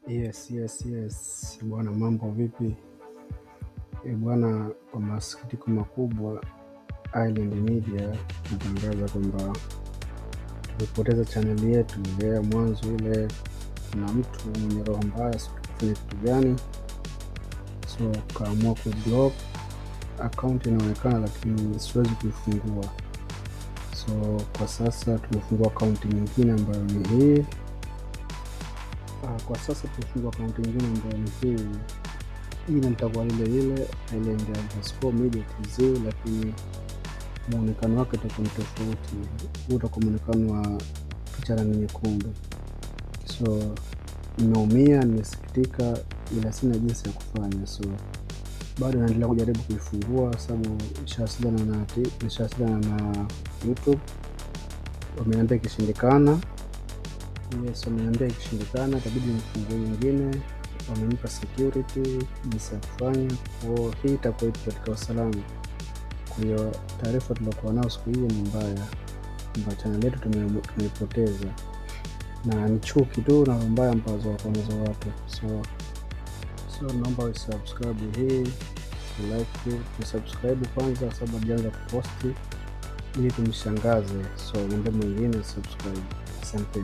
Yes bwana, mambo vipi? Bwana, kwa masikitiko makubwa Island Media tunatangaza kwamba tumepoteza chaneli yetu ile ya mwanzo. Ile kuna mtu mwenye roho mbaya, sikufanya kitu gani, so kaamua kublock account. Inaonekana lakini siwezi kuifungua, so kwa sasa tumefungua account nyingine ambayo ni hii. Kwa sasa tumefungua account nyingine ambayo ni hii. Jina litakuwa ile Island_Media TZ, lakini muonekano wake utakuwa tofauti. Huu utakuwa muonekano wa picha rangi nyekundu. So nimeumia, nimesikitika, ila sina jinsi ya kufanya, so bado naendelea kujaribu kuifungua sababu nishawasiliana na YouTube, wameniambia ikishindikana. Wameniambia ikishindikana itabidi nifungue nyingine. Wamenipa security jinsi ya kufanya, kwa hii itakuwa katika usalama. Kwa hiyo taarifa tuliyokuwa nayo siku hiyo ni mbaya, kwamba channel yetu tumeipoteza, na ni chuki tu na mbaya ambazo wanazo watu. So naomba usubscribe hii, like, usubscribe kwanza sababu hatujaanza kuposti ili tumshangaze. So mambo mengine subscribe. Asante.